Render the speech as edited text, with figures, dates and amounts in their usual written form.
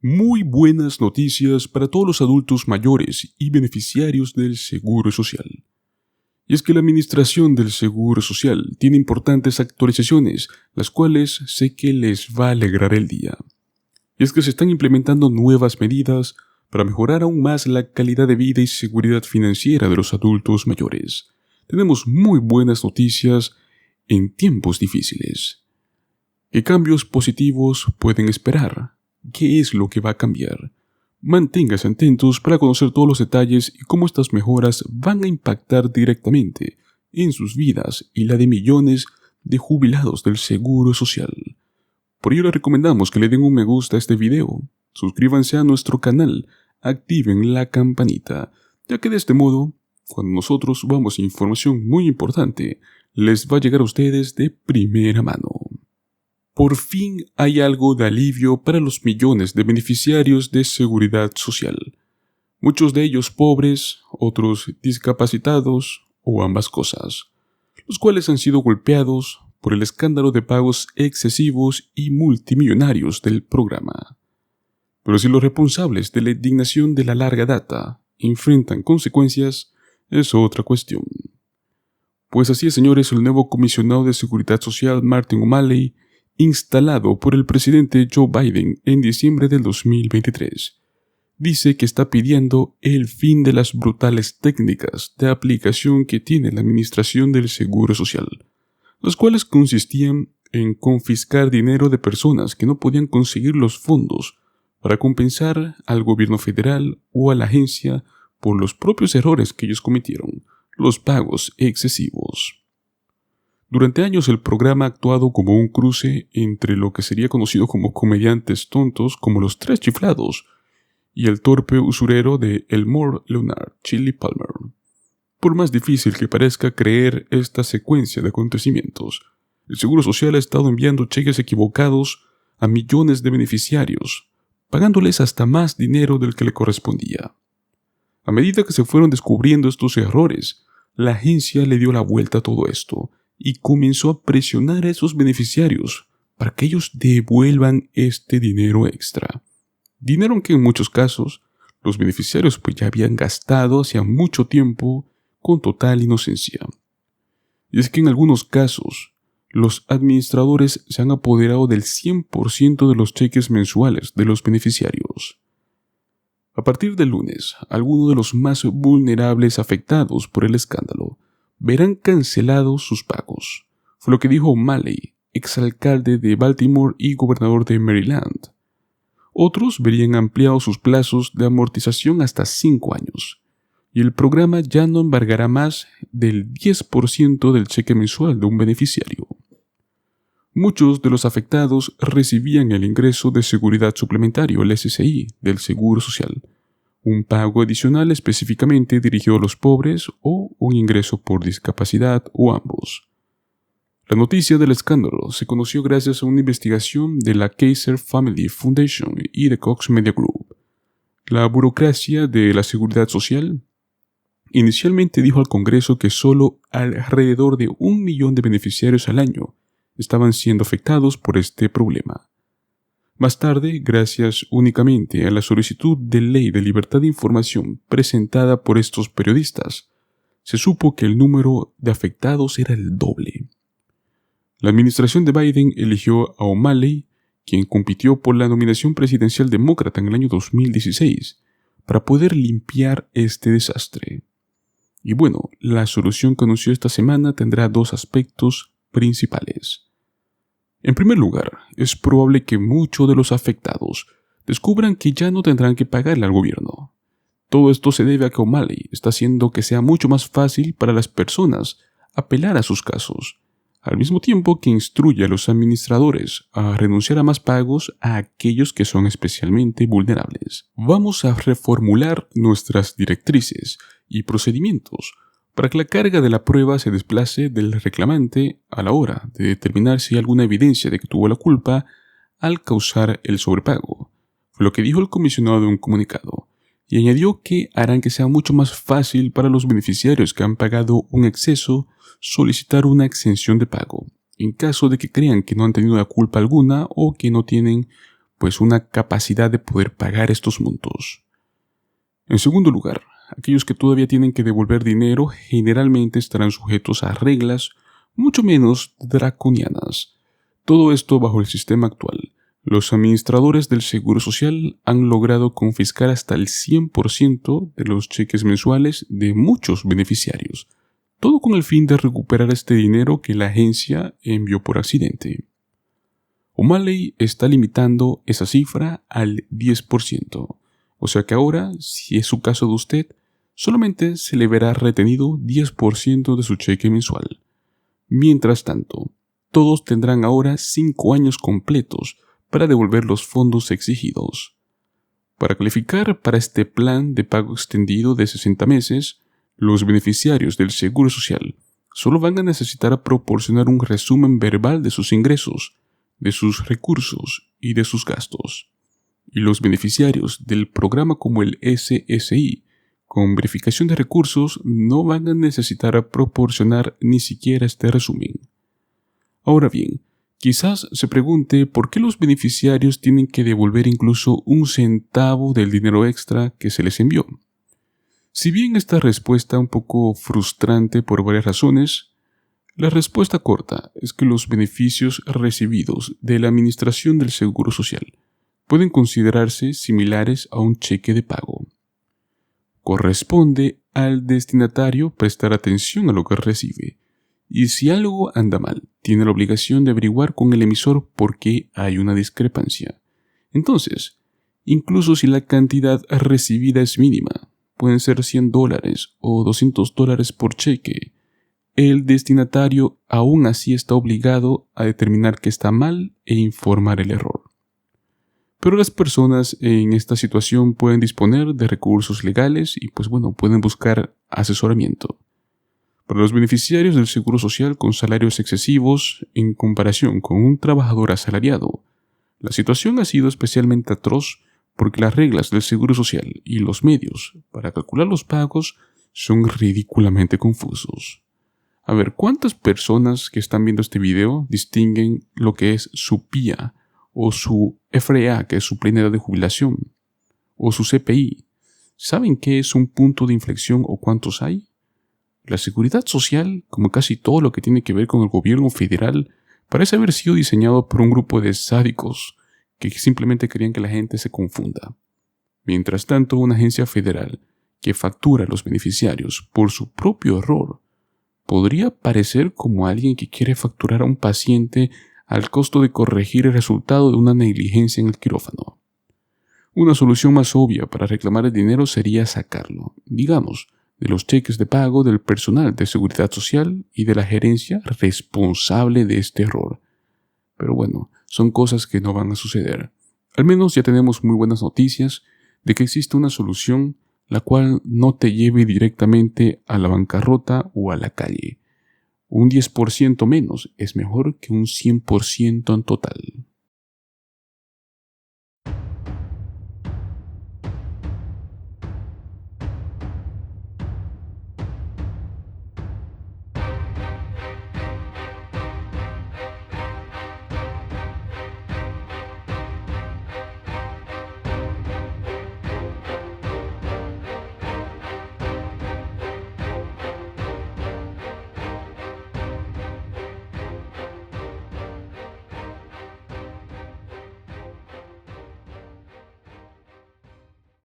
Muy buenas noticias para todos los adultos mayores y beneficiarios del Seguro Social. Y es que la Administración del Seguro Social tiene importantes actualizaciones, las cuales sé que les va a alegrar el día. Y es que se están implementando nuevas medidas para mejorar aún más la calidad de vida y seguridad financiera de los adultos mayores. Tenemos muy buenas noticias en tiempos difíciles. ¿Qué cambios positivos pueden esperar? ¿Qué es lo que va a cambiar? Manténganse atentos para conocer todos los detalles y cómo estas mejoras van a impactar directamente en sus vidas y la de millones de jubilados del Seguro Social. Por ello les recomendamos que le den un me gusta a este video, suscríbanse a nuestro canal, activen la campanita, ya que de este modo, cuando nosotros subamos información muy importante, les va a llegar a ustedes de primera mano. Por fin hay algo de alivio para los millones de beneficiarios de seguridad social. Muchos de ellos pobres, otros discapacitados o ambas cosas, los cuales han sido golpeados por el escándalo de pagos excesivos y multimillonarios del programa. Pero si los responsables de la indignación de la larga data enfrentan consecuencias, es otra cuestión. Pues así es, señores, el nuevo comisionado de Seguridad Social, Martin O'Malley, instalado por el presidente Joe Biden en diciembre del 2023, dice que está pidiendo el fin de las brutales técnicas de aplicación que tiene la Administración del Seguro Social, las cuales consistían en confiscar dinero de personas que no podían conseguir los fondos para compensar al gobierno federal o a la agencia por los propios errores que ellos cometieron, los pagos excesivos. Durante años el programa ha actuado como un cruce entre lo que sería conocido como comediantes tontos como los Tres Chiflados y el torpe usurero de Elmore Leonard Chili Palmer. Por más difícil que parezca creer esta secuencia de acontecimientos, el Seguro Social ha estado enviando cheques equivocados a millones de beneficiarios, pagándoles hasta más dinero del que le correspondía. A medida que se fueron descubriendo estos errores, la agencia le dio la vuelta a todo esto y comenzó a presionar a esos beneficiarios para que ellos devuelvan este dinero extra. Dinero que en muchos casos los beneficiarios pues ya habían gastado hacía mucho tiempo con total inocencia. Y es que en algunos casos los administradores se han apoderado del 100% de los cheques mensuales de los beneficiarios. A partir del lunes, algunos de los más vulnerables afectados por el escándalo verán cancelados sus pagos. Fue lo que dijo O'Malley, exalcalde de Baltimore y gobernador de Maryland. Otros verían ampliados sus plazos de amortización hasta 5 años, y el programa ya no embargará más del 10% del cheque mensual de un beneficiario. Muchos de los afectados recibían el ingreso de seguridad suplementario, el SSI, del Seguro Social, un pago adicional específicamente dirigido a los pobres o un ingreso por discapacidad o ambos. La noticia del escándalo se conoció gracias a una investigación de la Kaiser Family Foundation y de Cox Media Group. La burocracia de la seguridad social inicialmente dijo al Congreso que solo alrededor de 1 millón de beneficiarios al año estaban siendo afectados por este problema. Más tarde, gracias únicamente a la solicitud de ley de libertad de información presentada por estos periodistas, se supo que el número de afectados era el doble. La administración de Biden eligió a O'Malley, quien compitió por la nominación presidencial demócrata en el año 2016, para poder limpiar este desastre. Y bueno, la solución que anunció esta semana tendrá 2 aspectos principales. En primer lugar, es probable que muchos de los afectados descubran que ya no tendrán que pagarle al gobierno. Todo esto se debe a que O'Malley está haciendo que sea mucho más fácil para las personas apelar a sus casos, al mismo tiempo que instruye a los administradores a renunciar a más pagos a aquellos que son especialmente vulnerables. Vamos a reformular nuestras directrices y procedimientos para que la carga de la prueba se desplace del reclamante a la hora de determinar si hay alguna evidencia de que tuvo la culpa al causar el sobrepago, fue lo que dijo el comisionado en un comunicado, y añadió que harán que sea mucho más fácil para los beneficiarios que han pagado un exceso solicitar una exención de pago, en caso de que crean que no han tenido la culpa alguna o que no tienen pues una capacidad de poder pagar estos montos. En segundo lugar, aquellos que todavía tienen que devolver dinero generalmente estarán sujetos a reglas mucho menos draconianas. Todo esto bajo el sistema actual. Los administradores del Seguro Social han logrado confiscar hasta el 100% de los cheques mensuales de muchos beneficiarios, todo con el fin de recuperar este dinero que la agencia envió por accidente. O'Malley está limitando esa cifra al 10%, o sea que ahora, si es su caso de usted, solamente se le verá retenido 10% de su cheque mensual. Mientras tanto, todos tendrán ahora 5 años completos para devolver los fondos exigidos. Para calificar para este plan de pago extendido de 60 meses, los beneficiarios del Seguro Social solo van a necesitar proporcionar un resumen verbal de sus ingresos, de sus recursos y de sus gastos. Y los beneficiarios del programa como el SSI, con verificación de recursos, no van a necesitar proporcionar ni siquiera este resumen. Ahora bien, quizás se pregunte por qué los beneficiarios tienen que devolver incluso un centavo del dinero extra que se les envió. Si bien esta respuesta es un poco frustrante por varias razones, la respuesta corta es que los beneficios recibidos de la Administración del Seguro Social pueden considerarse similares a un cheque de pago. Corresponde al destinatario prestar atención a lo que recibe, y si algo anda mal, tiene la obligación de averiguar con el emisor por qué hay una discrepancia. Entonces, incluso si la cantidad recibida es mínima, pueden ser $100 o $200 por cheque, el destinatario aún así está obligado a determinar que está mal e informar el error. Pero las personas en esta situación pueden disponer de recursos legales y pueden buscar asesoramiento. Para los beneficiarios del Seguro Social con salarios excesivos en comparación con un trabajador asalariado, la situación ha sido especialmente atroz porque las reglas del Seguro Social y los medios para calcular los pagos son ridículamente confusos. A ver, ¿cuántas personas que están viendo este video distinguen lo que es su PIA o su FRA, que es su plena edad de jubilación, o su CPI? ¿Saben qué es un punto de inflexión o cuántos hay? La seguridad social, como casi todo lo que tiene que ver con el gobierno federal, parece haber sido diseñado por un grupo de sádicos que simplemente querían que la gente se confunda. Mientras tanto, una agencia federal que factura a los beneficiarios por su propio error podría parecer como alguien que quiere facturar a un paciente al costo de corregir el resultado de una negligencia en el quirófano. Una solución más obvia para reclamar el dinero sería sacarlo, digamos, de los cheques de pago del personal de seguridad social y de la gerencia responsable de este error. Pero son cosas que no van a suceder. Al menos ya tenemos muy buenas noticias de que existe una solución la cual no te lleve directamente a la bancarrota o a la calle. Un 10% menos es mejor que un 100% en total.